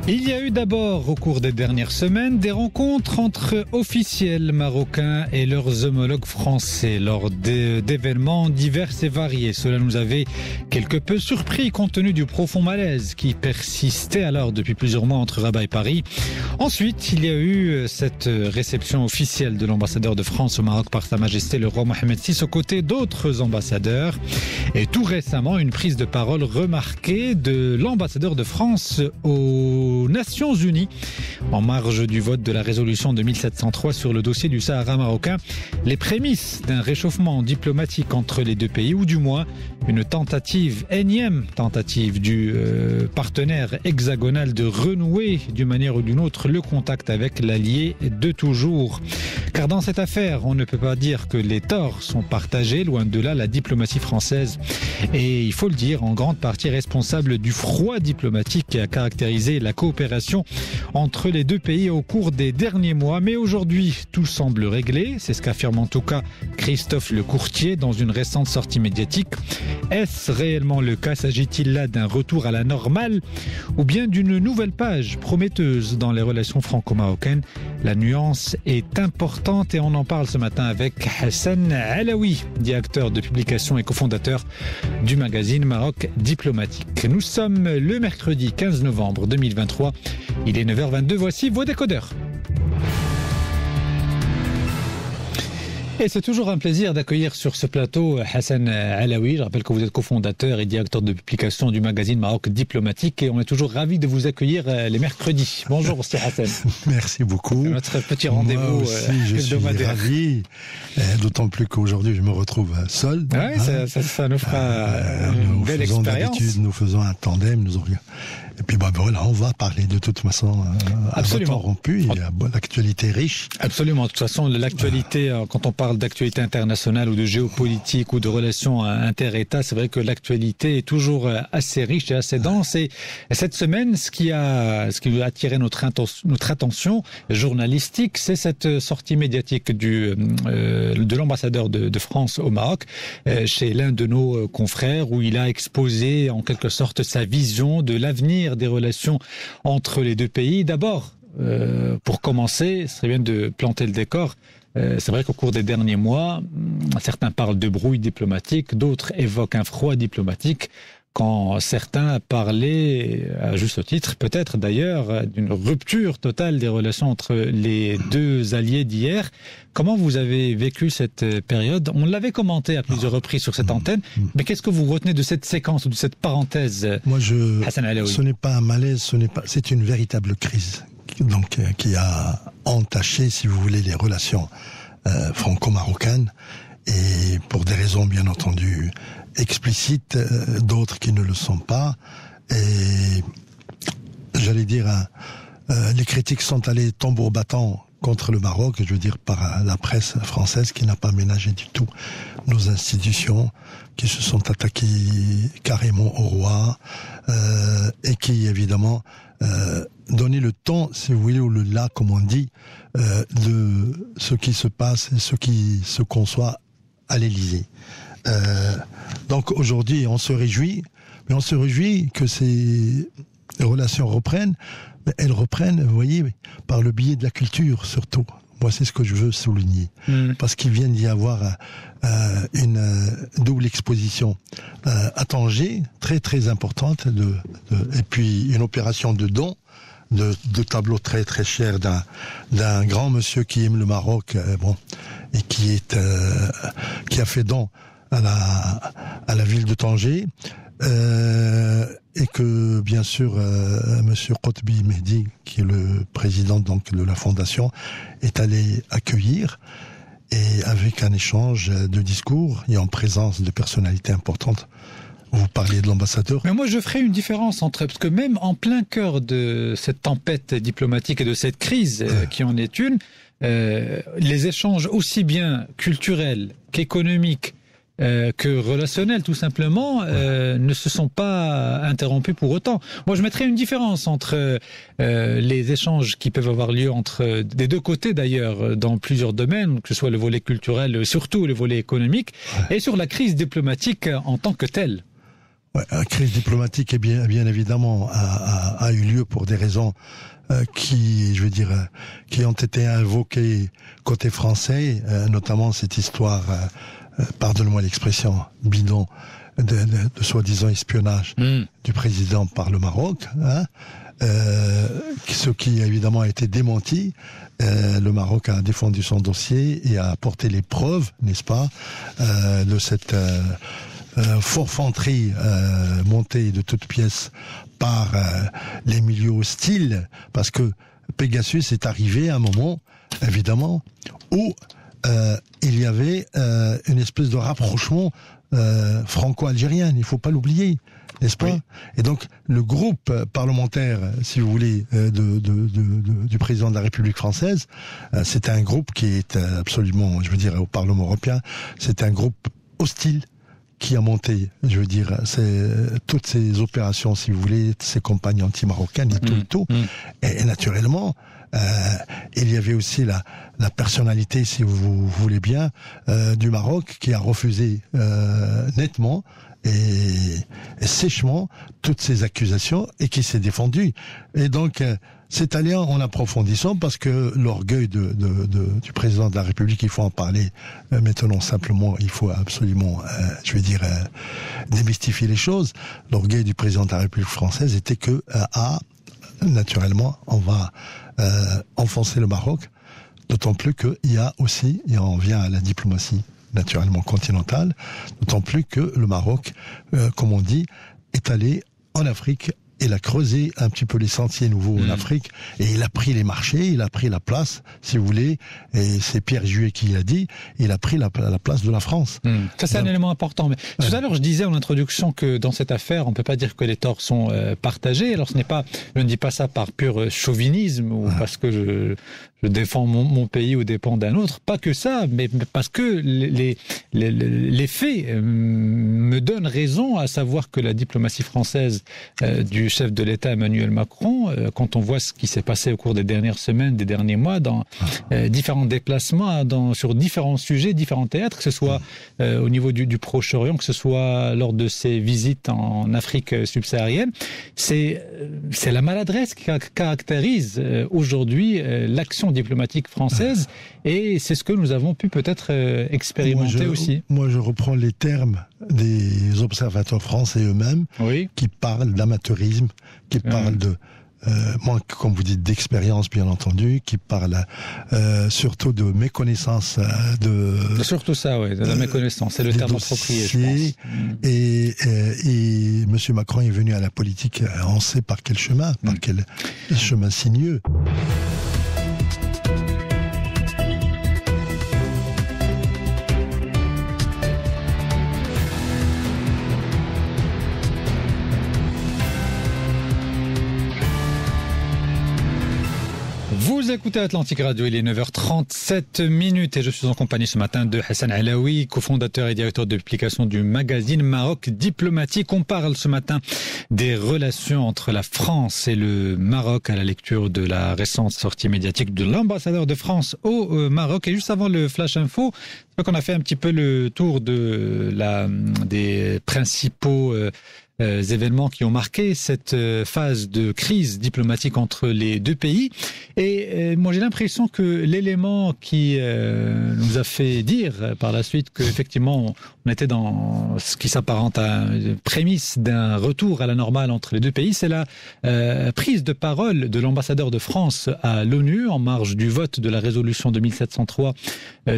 Il y a eu d'abord, au cours des dernières semaines, des rencontres entre officiels marocains et leurs homologues français lors d'événements divers et variés. Cela nous avait quelque peu surpris compte tenu du profond malaise qui persistait alors depuis plusieurs mois entre Rabat et Paris. Ensuite, il y a eu cette réception officielle de l'ambassadeur de France au Maroc par Sa Majesté le roi Mohammed VI aux côtés d'autres ambassadeurs. Et tout récemment, une prise de parole remarquée de l'ambassadeur de France aux Nations Unies en marge du vote de la résolution de 1703 sur le dossier du Sahara marocain. Les prémices d'un réchauffement diplomatique entre les deux pays, ou du moins une énième tentative du partenaire hexagonal de renouer d'une manière ou d'une autre le contact avec l'allié de toujours. Car dans cette affaire, on ne peut pas dire que les torts sont partagés, loin de là la diplomatie française est, il faut le dire, en grande partie responsable du froid diplomatique qui a caractérisé la coopération entre les deux pays au cours des derniers mois. Mais aujourd'hui, tout semble réglé, c'est ce qu'affirme en tout cas Christophe Lecourtier dans une récente sortie médiatique. Est-ce réellement le cas? S'agit-il là d'un retour à la normale ou bien d'une nouvelle page prometteuse dans les relations franco-marocaines? La nuance est importante et on en parle ce matin avec Hassan Alaoui, directeur de publication et cofondateur du magazine Maroc Diplomatique. Nous sommes le mercredi 15 novembre 2023. Il est 9h22. Voici vos décodeurs. Et c'est toujours un plaisir d'accueillir sur ce plateau Hassan Alaoui. Je rappelle que vous êtes cofondateur et directeur de publication du magazine Maroc Diplomatique et on est toujours ravis de vous accueillir les mercredis. Bonjour, Monsieur Hassan. Merci beaucoup. C'est notre petit rendez-vous Moi aussi, je suis ravi, d'autant plus qu'aujourd'hui je me retrouve seul. Oui, ça nous fera une belle expérience. Nous faisons un tandem, et puis voilà, on va parler de toute façon à bâton rompu, il y a l'actualité riche. Absolument, de toute façon l'actualité, quand on parle d'actualité internationale ou de géopolitique ou de relations inter-États, c'est vrai que l'actualité est toujours assez riche et assez dense. Et cette semaine, ce qui a attiré notre attention journalistique, c'est cette sortie médiatique de l'ambassadeur de France au Maroc chez l'un de nos confrères, où il a exposé en quelque sorte sa vision de l'avenir des relations entre les deux pays. D'abord, pour commencer, ce serait bien de planter le décor. C'est vrai qu'au cours des derniers mois, certains parlent de brouille diplomatique, d'autres évoquent un froid diplomatique, quand certains parlaient, à juste titre, peut-être d'ailleurs, d'une rupture totale des relations entre les deux alliés d'hier. Comment vous avez vécu cette période? On l'avait commenté à plusieurs reprises sur cette antenne, mais qu'est-ce que vous retenez de cette séquence ou de cette parenthèse? Moi, ce n'est pas un malaise, c'est une véritable crise. Donc, qui a entaché, si vous voulez, les relations franco-marocaines, et pour des raisons bien entendu explicites, d'autres qui ne le sont pas. Et j'allais dire, les critiques sont allées tambour battant contre le Maroc, je veux dire par la presse française qui n'a pas ménagé du tout nos institutions, qui se sont attaquées carrément au roi, et qui évidemment donner le temps, si vous voulez, ou le là, comme on dit, de ce qui se passe et ce qui se conçoit à l'Élysée. Donc aujourd'hui, on se réjouit que ces relations reprennent, mais elles reprennent, vous voyez, par le biais de la culture surtout. Moi, c'est ce que je veux souligner. Parce qu'il vient d'y avoir une double exposition à Tanger, très très importante, et puis une opération de don, de tableaux très très chers d'un grand monsieur qui aime le Maroc, et qui a fait don à la ville de Tanger, et que bien sûr monsieur Qotbi Mehdi, qui est le président donc de la fondation, est allé accueillir, et avec un échange de discours et en présence de personnalités importantes. Vous parliez de l'ambassadeur. Mais moi, je ferai une différence parce que même en plein cœur de cette tempête diplomatique et de cette crise qui en est une, les échanges aussi bien culturels qu'économiques, que relationnels tout simplement, ne se sont pas interrompus pour autant. Moi, je mettrais une différence entre les échanges qui peuvent avoir lieu entre des deux côtés d'ailleurs dans plusieurs domaines, que ce soit le volet culturel, surtout le volet économique, et sur la crise diplomatique en tant que telle. Ouais, la crise diplomatique, bien évidemment, a eu lieu pour des raisons qui ont été invoquées côté français, notamment cette histoire, pardonne-moi l'expression, bidon, de soi-disant espionnage du président par le Maroc, ce qui évidemment a été démenti. Le Maroc a défendu son dossier et a apporté les preuves, n'est-ce pas, de cette forfanterie montée de toutes pièces par les milieux hostiles, parce que Pegasus est arrivé à un moment, évidemment, où il y avait une espèce de rapprochement franco-algérien, il ne faut pas l'oublier, n'est-ce pas? Oui. Et donc, le groupe parlementaire, si vous voulez, du président de la République française, c'est un groupe qui est absolument, au Parlement européen, c'est un groupe hostile qui a monté, toutes ces opérations, si vous voulez, ces campagnes anti-marocaines et tout. Et naturellement, il y avait aussi la personnalité, si vous voulez bien, du Maroc qui a refusé nettement et sèchement toutes ces accusations et qui s'est défendu. Et donc, c'est allé en approfondissant parce que l'orgueil du président de la République, il faut en parler maintenant simplement, il faut absolument, démystifier les choses. L'orgueil du président de la République française était que, naturellement, on va enfoncer le Maroc, d'autant plus qu'il y a aussi, et on vient à la diplomatie naturellement continentale, d'autant plus que le Maroc, comme on dit, est allé en Afrique. Il a creusé un petit peu les sentiers nouveaux en Afrique et il a pris les marchés, il a pris la place, si vous voulez, et c'est Pierre Juet qui l'a dit, il a pris la place de la France. Ça, c'est un élément important. Mais tout à l'heure, je disais en introduction que dans cette affaire, on ne peut pas dire que les torts sont partagés. Alors, je ne dis pas ça par pur chauvinisme ou parce que je défends mon pays aux dépens d'un autre. Pas que ça, mais parce que les faits me donnent raison, à savoir que la diplomatie française du chef de l'État Emmanuel Macron, quand on voit ce qui s'est passé au cours des dernières semaines, des derniers mois, dans différents déplacements, sur différents sujets, différents théâtres, que ce soit au niveau du Proche-Orient, que ce soit lors de ses visites en Afrique subsaharienne, c'est la maladresse qui caractérise aujourd'hui l'action diplomatique française, et c'est ce que nous avons pu peut-être expérimenter aussi. Moi, je reprends les termes des observateurs français eux-mêmes, qui parlent d'amateurisme, qui parlent de comme vous dites, d'expérience, bien entendu, qui parle surtout de méconnaissance surtout ça, de la méconnaissance, c'est le terme approprié, je pense. Et Monsieur Macron est venu à la politique, on sait par quel chemin, par quel chemin sinueux. Vous écoutez Atlantique Radio, il est 9h37 et je suis en compagnie ce matin de Hassan Alaoui, cofondateur et directeur de publication du magazine Maroc Diplomatique. On parle ce matin des relations entre la France et le Maroc à la lecture de la récente sortie médiatique de l'ambassadeur de France au Maroc. Et juste avant le Flash Info, c'est qu'on a fait un petit peu le tour des principaux événements qui ont marqué cette phase de crise diplomatique entre les deux pays. Et moi, j'ai l'impression que l'élément qui nous a fait dire par la suite qu'effectivement, on était dans ce qui s'apparente à une prémisse d'un retour à la normale entre les deux pays, c'est la prise de parole de l'ambassadeur de France à l'ONU en marge du vote de la résolution 2703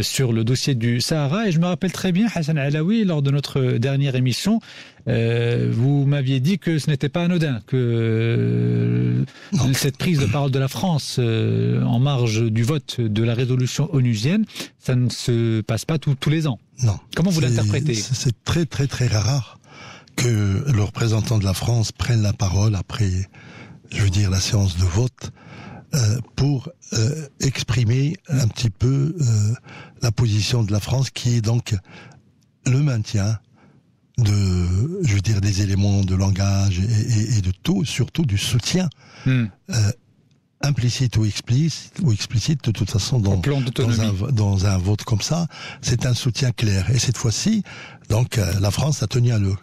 sur le dossier du Sahara. Et je me rappelle très bien, Hassan Alaoui, lors de notre dernière émission, vous m'aviez dit que ce n'était pas anodin, que cette prise de parole de la France en marge du vote de la résolution onusienne, ça ne se passe pas tous les ans. Non. Comment vous l'interprétez ? C'est très très très rare que le représentant de la France prenne la parole après, la séance de vote pour exprimer un petit peu la position de la France, qui est donc le maintien des éléments de langage et de tout, surtout du soutien implicite ou explicite, de toute façon, dans un vote comme ça, c'est un soutien clair. Et cette fois-ci, donc, la France a tenu à le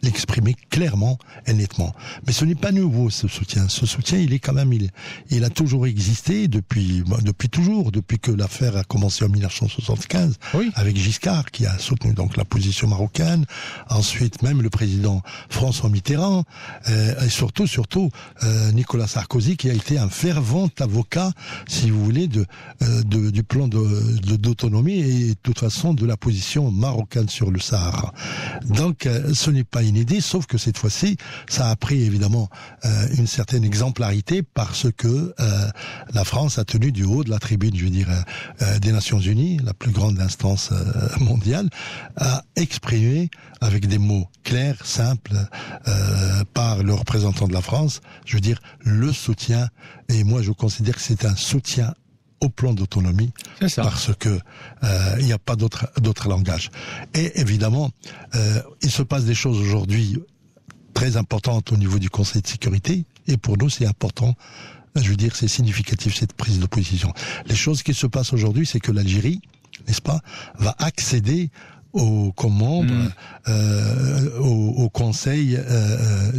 l'exprimer clairement et nettement. Mais ce n'est pas nouveau, ce soutien. Ce soutien, il est quand même, il a toujours existé depuis toujours, depuis que l'affaire a commencé en 1975, oui, avec Giscard, qui a soutenu donc la position marocaine. Ensuite, même le président François Mitterrand, et surtout Nicolas Sarkozy, qui a été un fervent avocat, si vous voulez, du plan d'autonomie et de toute façon de la position marocaine sur le Sahara. Donc, ce n'est pas inédit, sauf que cette fois-ci, ça a pris évidemment une certaine exemplarité parce que la France a tenu du haut de la tribune, je veux dire, des Nations Unies, la plus grande instance mondiale, a exprimé avec des mots clairs, simples, par le représentant de la France, je veux dire, le soutien. Et moi, je considère que c'est un soutien au plan d'autonomie, parce que il n'y a pas d'autre langage. Et évidemment, il se passe des choses aujourd'hui très importantes au niveau du Conseil de sécurité, et pour nous, c'est important. Je veux dire, c'est significatif, cette prise de position. Les choses qui se passent aujourd'hui, c'est que l'Algérie, n'est-ce pas, va accéder comme membre au Conseil,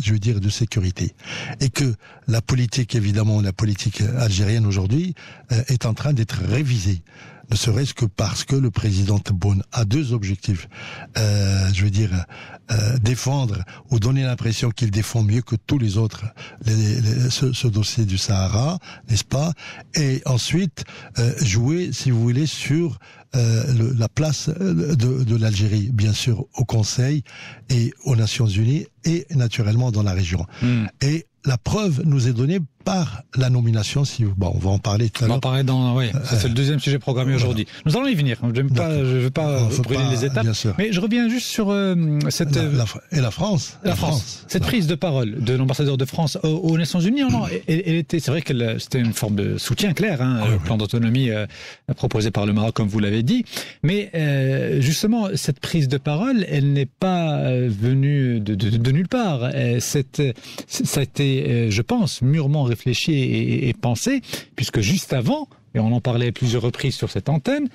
je veux dire, de sécurité, et que la politique algérienne aujourd'hui est en train d'être révisée. Ne serait-ce que parce que le président Tebboune a deux objectifs. Je veux dire, défendre ou donner l'impression qu'il défend mieux que tous les autres ce dossier du Sahara, n'est-ce pas? Et ensuite, jouer, si vous voulez, sur la place de l'Algérie, bien sûr, au Conseil et aux Nations Unies et naturellement dans la région. Et la preuve nous est donnée par la nomination, on va en parler tout à l'heure. On va en parler c'est le deuxième sujet programmé aujourd'hui. Nous allons y venir. Je ne veux pas brûler les étapes. Mais je reviens juste sur cette... Et la France. La France. Cette prise de parole de l'ambassadeur de France aux Nations Unies, c'est vrai que c'était une forme de soutien clair, le plan d'autonomie proposé par le Maroc, comme vous l'avez dit. Mais justement, cette prise de parole, elle n'est pas venue de nulle part. Ça a été, je pense, mûrement réfléchi et pensé, puisque juste avant, et on en parlait à plusieurs reprises sur cette antenne,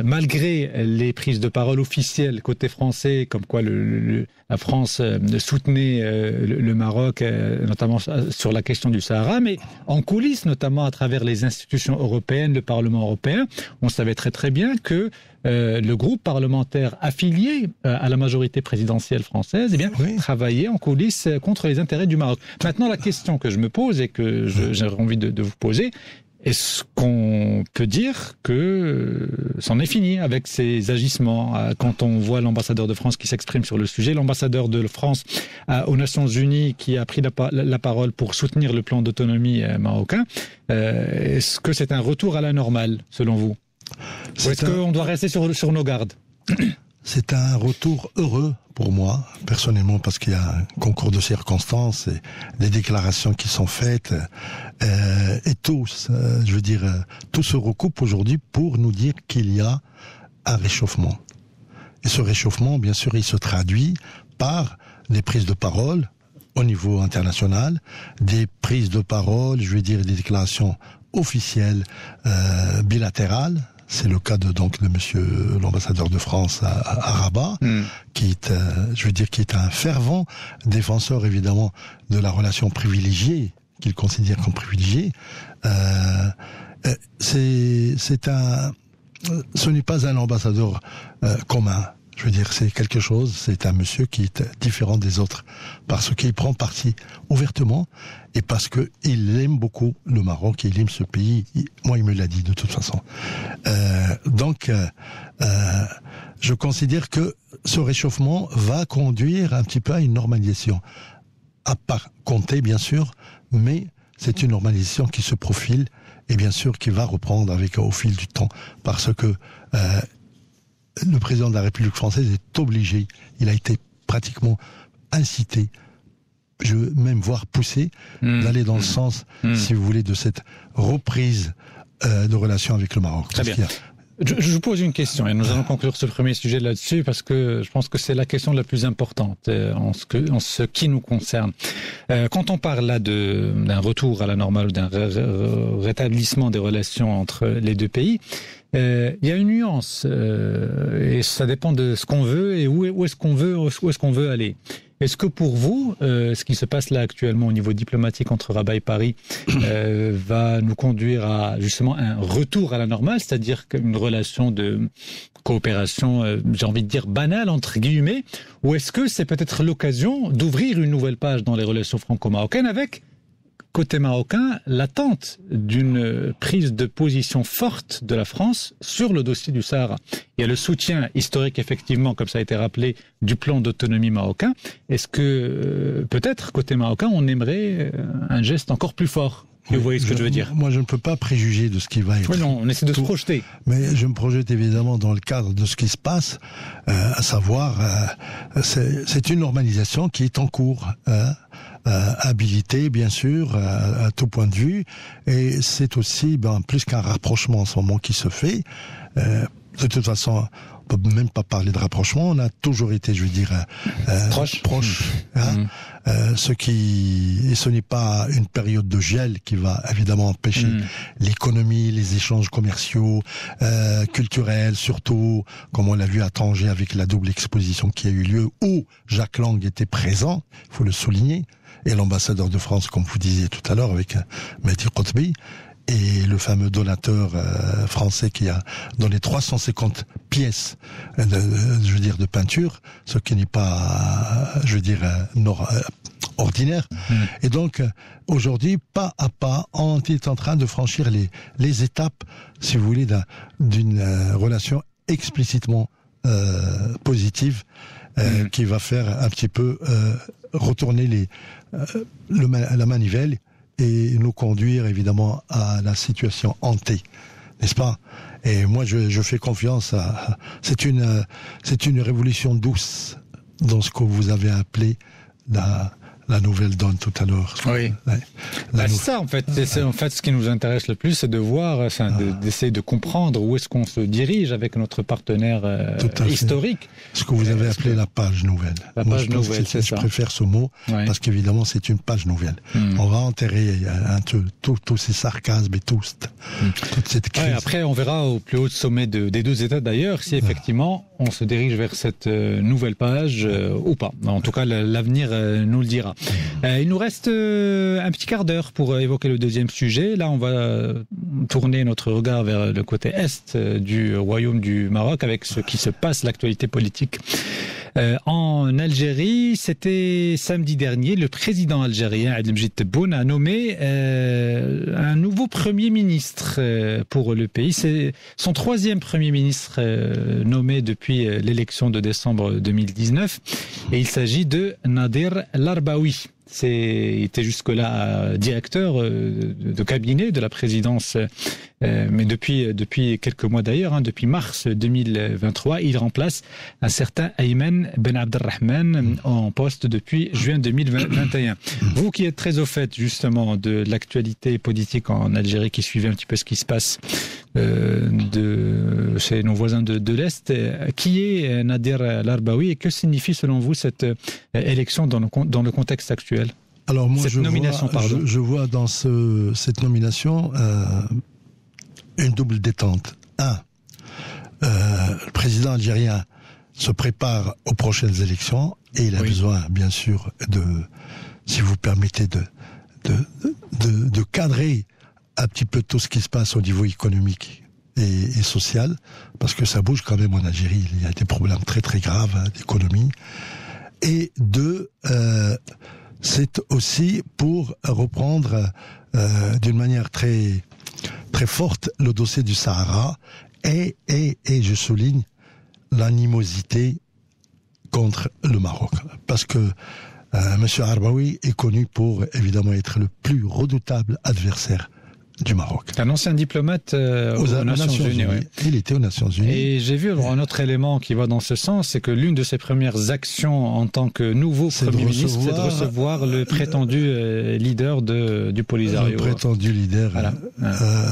malgré les prises de parole officielles côté français, comme quoi la France soutenait le Maroc, notamment sur la question du Sahara, mais en coulisses, notamment à travers les institutions européennes, le Parlement européen, on savait très très bien que le groupe parlementaire affilié à la majorité présidentielle française, travaillait en coulisses contre les intérêts du Maroc. Maintenant, la question que je me pose et que j'aurais envie de vous poser, est-ce qu'on peut dire que c'en est fini avec ces agissements? Quand on voit l'ambassadeur de France qui s'exprime sur le sujet, l'ambassadeur de France aux Nations Unies qui a pris la parole pour soutenir le plan d'autonomie marocain, est-ce que c'est un retour à la normale, selon vous? Ou est-ce qu'on doit rester sur nos gardes? C'est un retour heureux pour moi, personnellement, parce qu'il y a un concours de circonstances et des déclarations qui sont faites, et tout se recoupe aujourd'hui pour nous dire qu'il y a un réchauffement. Et ce réchauffement, bien sûr, il se traduit par des prises de parole au niveau international, des prises de parole, des déclarations officielles, bilatérales. C'est le cas de monsieur l'ambassadeur de France à Rabat, qui est un fervent défenseur évidemment de la relation privilégiée qu'il considère comme privilégiée. Ce n'est pas un ambassadeur commun. C'est quelque chose, c'est un monsieur qui est différent des autres, parce qu'il prend parti ouvertement, et parce qu'il aime beaucoup le Maroc, et il aime ce pays. Moi, il me l'a dit de toute façon. Donc, je considère que ce réchauffement va conduire un petit peu à une normalisation. À pas compter, bien sûr, mais c'est une normalisation qui se profile, et bien sûr qui va reprendre au fil du temps, parce que le président de la République française est obligé, il a été pratiquement incité, même voire poussé, d'aller dans le sens, si vous voulez, de cette reprise de relations avec le Maroc. Très bien. Je vous pose une question, et nous allons conclure ce premier sujet là-dessus, parce que je pense que c'est la question la plus importante en ce qui nous concerne. Quand on parle là d'un retour à la normale, d'un rétablissement des relations entre les deux pays, il y a une nuance, et ça dépend de ce qu'on veut et où est-ce qu'on veut aller. Est-ce que pour vous, ce qui se passe là actuellement au niveau diplomatique entre Rabat et Paris va nous conduire à justement un retour à la normale, c'est-à-dire une relation de coopération, j'ai envie de dire banale entre guillemets, ou est-ce que c'est peut-être l'occasion d'ouvrir une nouvelle page dans les relations franco-marocaines avec, côté marocain, l'attente d'une prise de position forte de la France sur le dossier du Sahara. Il y a le soutien historique, effectivement, comme ça a été rappelé, du plan d'autonomie marocain. Est-ce que, peut-être, côté marocain, on aimerait un geste encore plus fort ? Vous voyez ce que je veux dire ? Moi, je ne peux pas préjuger de ce qui va être. Oui, non, on essaie de se projeter. Mais je me projette évidemment dans le cadre de ce qui se passe, à savoir, c'est une normalisation qui est en cours, habilitée, bien sûr, à tout point de vue, et c'est aussi plus qu'un rapprochement en ce moment qui se fait. De toute façon, on peut même pas parler de rapprochement, on a toujours été, je veux dire, proche. Ce n'est pas une période de gel qui va évidemment empêcher l'économie, les échanges commerciaux, culturels, surtout, comme on l'a vu à Tanger avec la double exposition qui a eu lieu, où Jacques Lang était présent, il faut le souligner, et l'ambassadeur de France, comme vous disiez tout à l'heure, avec Mehdi Qotbi, et le fameux donateur français qui a donné 350 pièces de peinture, ce qui n'est pas, ordinaire. Et donc, aujourd'hui, pas à pas, on est en train de franchir les étapes, si vous voulez, d'une relation explicitement positive, qui va faire un petit peu retourner la manivelle et nous conduire évidemment à la situation hantée, n'est-ce pas ? Et moi je fais confiance c'est une révolution douce dans ce que vous avez appelé la nouvelle donne tout à l'heure. Oui. C'est ça en fait. C'est en fait ce qui nous intéresse le plus, c'est de voir, d'essayer de comprendre où est-ce qu'on se dirige avec notre partenaire historique. Ce que vous avez appelé la page nouvelle. Je préfère ce mot parce qu'évidemment c'est une page nouvelle. On va enterrer tous ces sarcasmes et toute cette crise. Après on verra au plus haut sommet des deux États d'ailleurs si effectivement on se dirige vers cette nouvelle page ou pas. En tout cas l'avenir nous le dira. Il nous reste un petit quart d'heure pour évoquer le deuxième sujet. Là, on va tourner notre regard vers le côté est du Royaume du Maroc avec ce qui se passe, l'actualité politique. En Algérie, c'était samedi dernier, le président algérien Abdelmejid Tebboune a nommé un nouveau Premier ministre pour le pays. C'est son troisième Premier ministre nommé depuis l'élection de décembre 2019 et il s'agit de Nadir Larbaoui. Il était jusque-là directeur de cabinet de la présidence, mais depuis quelques mois d'ailleurs, depuis mars 2023, il remplace un certain Ayman Ben Abdelrahman en poste depuis juin 2021. Vous qui êtes très au fait justement de l'actualité politique en Algérie, qui suivez un petit peu ce qui se passe chez nos voisins de l'Est, qui est Nadir Larbaoui et que signifie selon vous cette élection dans le contexte actuel ? Alors moi, je vois dans cette nomination une double détente. Le président algérien se prépare aux prochaines élections et il a besoin, bien sûr, si vous permettez, de cadrer un petit peu tout ce qui se passe au niveau économique et social, parce que ça bouge quand même en Algérie. Il y a des problèmes très très graves d'économie. Et c'est aussi pour reprendre d'une manière très très forte le dossier du Sahara et je souligne l'animosité contre le Maroc, parce que Monsieur Larbaoui est connu pour évidemment être le plus redoutable adversaire du Maroc. Un ancien diplomate aux Nations Unies. Oui. Il était aux Nations Unies. Et j'ai vu un autre élément qui va dans ce sens, c'est que l'une de ses premières actions en tant que nouveau Premier ministre, c'est de recevoir le prétendu leader du Polisario. Le prétendu leader. Voilà.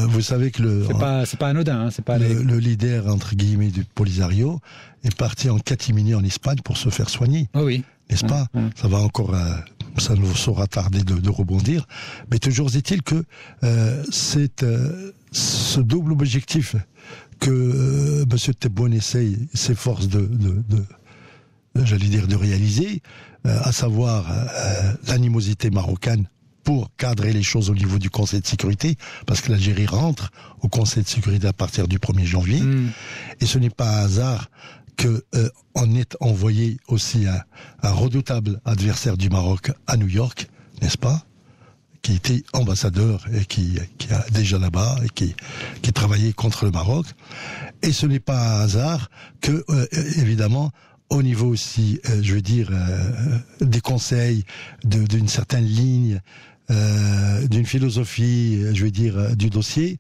Vous savez que c'est pas anodin. C'est pas le leader entre guillemets du Polisario est parti en catimini en Espagne pour se faire soigner. Oh oui. N'est-ce pas ? Ça va encore, ça nous saura tarder de rebondir. Mais toujours est-il que c'est ce double objectif que Monsieur Tebboune s'efforce de réaliser, à savoir l'animosité marocaine pour cadrer les choses au niveau du Conseil de sécurité, parce que l'Algérie rentre au Conseil de sécurité à partir du 1er janvier. Et ce n'est pas un hasard qu'on ait envoyé aussi un redoutable adversaire du Maroc à New York, n'est-ce pas, qui était ambassadeur et qui est déjà là-bas et qui travaillait contre le Maroc. Et ce n'est pas un hasard que, évidemment, au niveau aussi, des conseils, d'une certaine ligne, d'une philosophie, du dossier,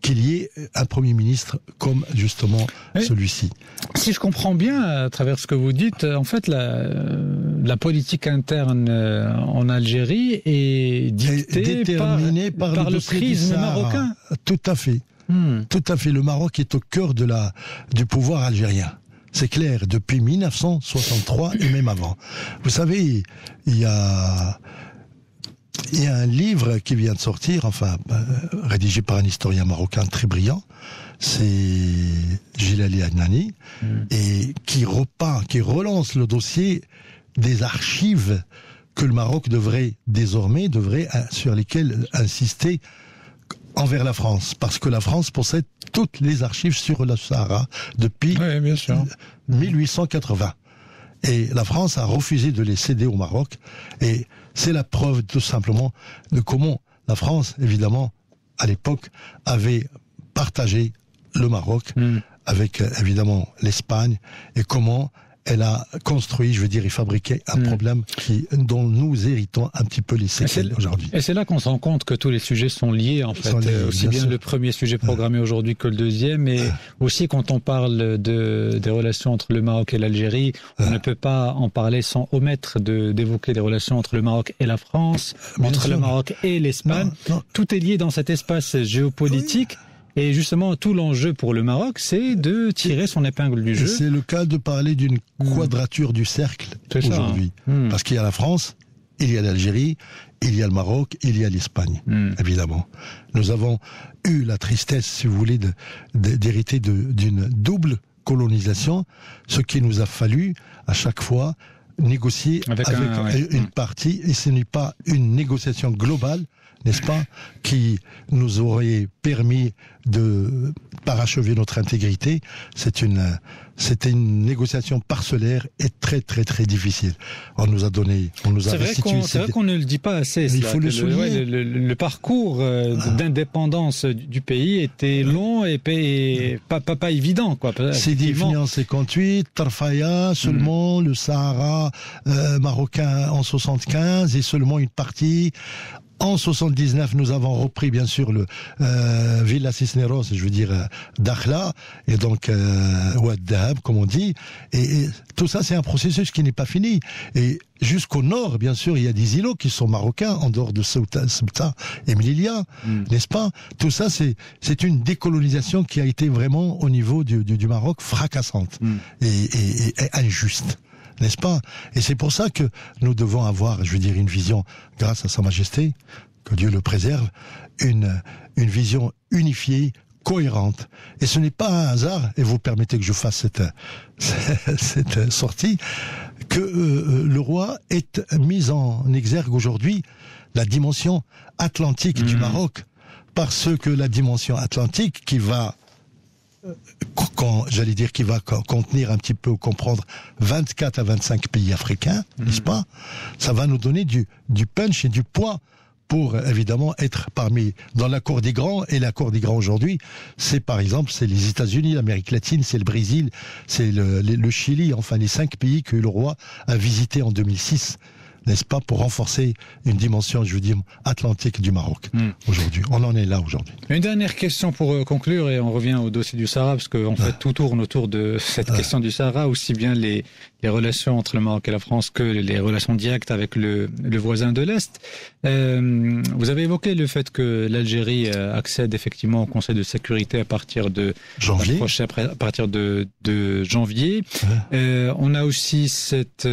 qu'il y ait un Premier ministre comme justement celui-ci. Si je comprends bien, à travers ce que vous dites, en fait, la politique interne en Algérie est déterminée par le prisme marocain. Tout à fait. Tout à fait. Le Maroc est au cœur du pouvoir algérien. C'est clair, depuis 1963 et même avant. Vous savez, il y a un livre qui vient de sortir, rédigé par un historien marocain très brillant, c'est Gilali Adnani, et qui relance le dossier des archives que le Maroc sur lesquelles insister envers la France, parce que la France possède toutes les archives sur le Sahara depuis 1880. Et la France a refusé de les céder au Maroc, et c'est la preuve tout simplement de comment la France, évidemment, à l'époque, avait partagé le Maroc avec, évidemment, l'Espagne, et comment elle a construit, et fabriqué un problème dont nous héritons un petit peu les séquelles aujourd'hui. Et c'est là qu'on se rend compte que tous les sujets sont liés, en fait. Aussi bien le premier sujet programmé aujourd'hui que le deuxième, et aussi quand on parle des relations entre le Maroc et l'Algérie, on ne peut pas en parler sans omettre d'évoquer les relations entre le Maroc et la France, entre le Maroc et l'Espagne. Tout est lié dans cet espace géopolitique. Et justement, tout l'enjeu pour le Maroc, c'est de tirer son épingle du jeu. C'est le cas de parler d'une quadrature du cercle aujourd'hui. Parce qu'il y a la France, il y a l'Algérie, il y a le Maroc, il y a l'Espagne, évidemment. Nous avons eu la tristesse, si vous voulez, d'hériter d'une double colonisation, ce qui nous a fallu, à chaque fois, négocier avec une partie, et ce n'est pas une négociation globale, n'est-ce pas, qui nous aurait permis de parachever notre intégrité. C'était une négociation parcellaire et très très très difficile. On nous a restitué. C'est vrai qu'on ne le dit pas assez. Il faut le souligner. Le parcours d'indépendance du pays était long et pas évident, quoi. C'est défini en 58, Tarfaya, seulement le Sahara marocain en 75 et seulement une partie. En 79, nous avons repris bien sûr le Villa Cisneros, Dakhla, et donc Ouad Dahab, comme on dit. Et tout ça, c'est un processus qui n'est pas fini. Et jusqu'au nord, bien sûr, il y a des îlots qui sont marocains, en dehors de Ceuta et Melilla, n'est-ce pas? Tout ça, c'est une décolonisation qui a été vraiment au niveau du Maroc fracassante et injuste. N'est-ce pas? Et c'est pour ça que nous devons avoir, une vision, grâce à Sa Majesté, que Dieu le préserve, une vision unifiée, cohérente. Et ce n'est pas un hasard, et vous permettez que je fasse cette sortie, que le roi est mis en exergue aujourd'hui la dimension atlantique du Maroc, parce que la dimension atlantique qui va contenir un petit peu, comprendre 24 à 25 pays africains, n'est-ce pas? Ça va nous donner du punch et du poids pour, évidemment, être dans la cour des grands. Et la cour des grands aujourd'hui, c'est par exemple, c'est les États-Unis, l'Amérique latine, c'est le Brésil, c'est le Chili, les 5 pays que le roi a visités en 2006. N'est-ce pas, pour renforcer une dimension, atlantique du Maroc, aujourd'hui. On en est là aujourd'hui. Une dernière question pour conclure, et on revient au dossier du Sahara, parce qu'en fait, tout tourne autour de cette question du Sahara, aussi bien les relations entre le Maroc et la France que les relations directes avec le voisin de l'Est. Vous avez évoqué le fait que l'Algérie accède effectivement au Conseil de sécurité à partir de janvier. À partir de janvier. On a aussi cette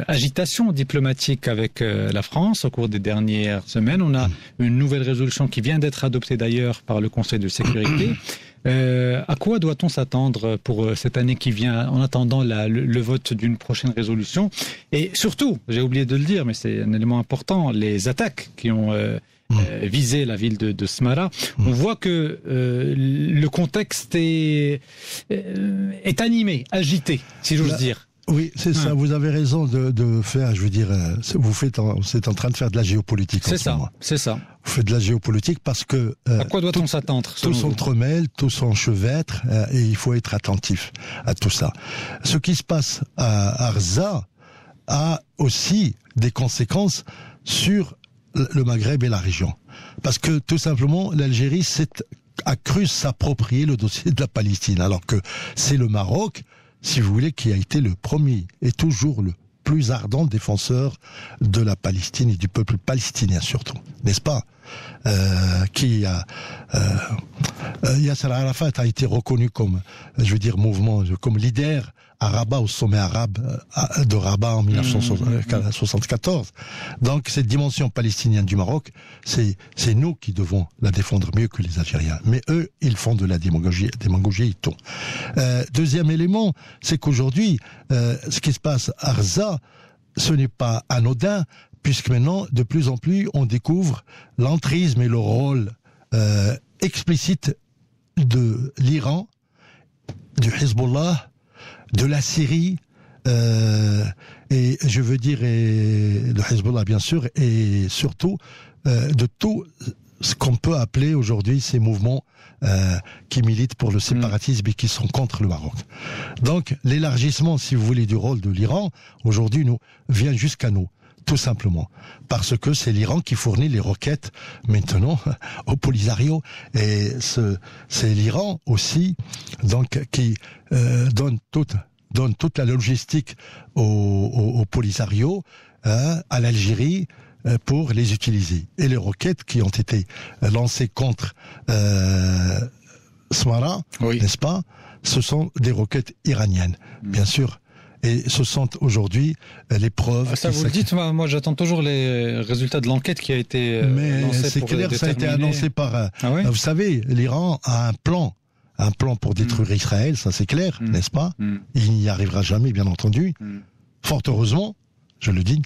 agitation diplomatique avec la France au cours des dernières semaines. On a une nouvelle résolution qui vient d'être adoptée d'ailleurs par le Conseil de sécurité. À quoi doit-on s'attendre pour cette année qui vient, en attendant le vote d'une prochaine résolution? Et surtout, j'ai oublié de le dire, mais c'est un élément important, les attaques qui ont visé la ville de Smara. On voit que le contexte est animé, agité, si j'ose dire. Oui, c'est ça. Vous avez raison de faire, je veux dire, c'est en train de faire de la géopolitique. C'est ça, c'est ça. Vous faites de la géopolitique parce que à quoi doit-on s'attendre? Tout s'entremêle, tout s'enchevêtre, et il faut être attentif à tout ça. Ce qui se passe à Arza a aussi des conséquences sur le Maghreb et la région, parce que tout simplement l'Algérie a cru s'approprier le dossier de la Palestine, alors que c'est le Maroc, si vous voulez, qui a été le premier et toujours le plus ardent défenseur de la Palestine et du peuple palestinien surtout, n'est-ce pas? Yasser Arafat a été reconnu comme, je veux dire, comme leader à Rabat, au sommet arabe de Rabat en 1974. Donc cette dimension palestinienne du Maroc, c'est nous qui devons la défendre mieux que les Algériens. Mais eux, ils font de la démagogie et tout. Deuxième élément, c'est qu'aujourd'hui, ce qui se passe à Arza, ce n'est pas anodin, puisque maintenant, de plus en plus, on découvre l'entrisme et le rôle explicite de l'Iran, du Hezbollah, de la Syrie, et je veux dire, de Hezbollah bien sûr, et surtout de tout ce qu'on peut appeler aujourd'hui ces mouvements qui militent pour le séparatisme et qui sont contre le Maroc. Donc l'élargissement, si vous voulez, du rôle de l'Iran, aujourd'hui, vient jusqu'à nous. Tout simplement, parce que c'est l'Iran qui fournit les roquettes maintenant au Polisario, et c'est l'Iran aussi donc qui donne toute la logistique au Polisario, à l'Algérie, pour les utiliser. Et les roquettes qui ont été lancées contre Smara, n'est-ce pas, ce sont des roquettes iraniennes, bien sûr. Et ce sont aujourd'hui les preuves. Ça vous le dites, moi j'attends toujours les résultats de l'enquête qui a été lancée. C'est clair, ça a été annoncé par... Vous savez, l'Iran a un plan pour détruire Israël, ça c'est clair, n'est-ce pas? Il n'y arrivera jamais, bien entendu. Fort heureusement, je le dis.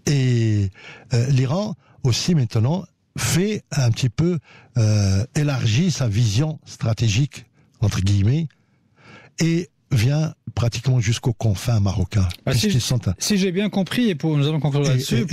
Et l'Iran aussi maintenant fait un petit peu élargit sa vision stratégique, entre guillemets, et vient pratiquement jusqu'aux confins marocains. Si j'ai bien compris, et nous allons conclure là-dessus,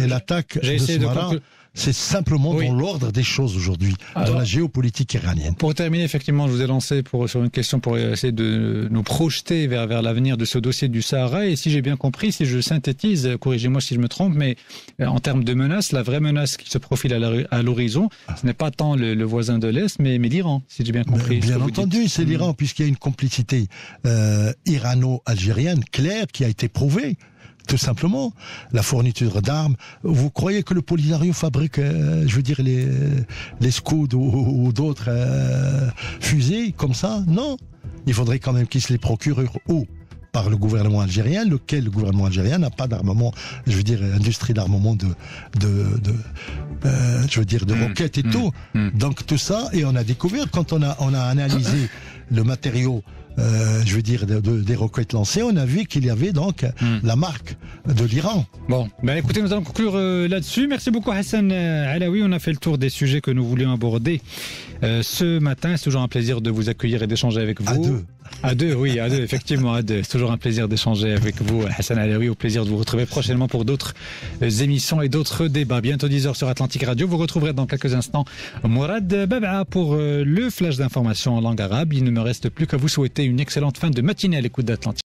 l'attaque de Smara, c'est simplement dans l'ordre des choses aujourd'hui, dans la géopolitique iranienne. Pour terminer, effectivement, je vous ai lancé sur une question pour essayer de nous projeter vers l'avenir de ce dossier du Sahara. Et si j'ai bien compris, si je synthétise, corrigez-moi si je me trompe, mais en termes de menaces, la vraie menace qui se profile à l'horizon, ce n'est pas tant le voisin de l'Est, mais l'Iran, si j'ai bien compris. Bien entendu, c'est l'Iran, puisqu'il y a une complicité irano-algérienne claire qui a été prouvée. Tout simplement, la fourniture d'armes. Vous croyez que le Polisario fabrique, je veux dire, les Scud ou d'autres fusées comme ça? Non. Il faudrait quand même qu'ils se les procurent par le gouvernement algérien, lequel le gouvernement algérien n'a pas d'armement, je veux dire, industrie d'armement de roquettes et tout. Donc tout ça, et on a découvert, quand on a analysé le matériau, je veux dire, des roquettes lancées, on a vu qu'il y avait donc la marque de l'Iran. Bon, écoutez, nous allons conclure là-dessus. Merci beaucoup Hassan Alaoui. On a fait le tour des sujets que nous voulions aborder ce matin. C'est toujours un plaisir de vous accueillir et d'échanger avec vous. À deux, effectivement, à deux. C'est toujours un plaisir d'échanger avec vous, Hassan Alaoui. Au plaisir de vous retrouver prochainement pour d'autres émissions et d'autres débats. Bientôt 10h sur Atlantique Radio. Vous retrouverez dans quelques instants Mourad Bab'a pour le flash d'information en langue arabe. Il ne me reste plus qu'à vous souhaiter une excellente fin de matinée à l'écoute d'Atlantique.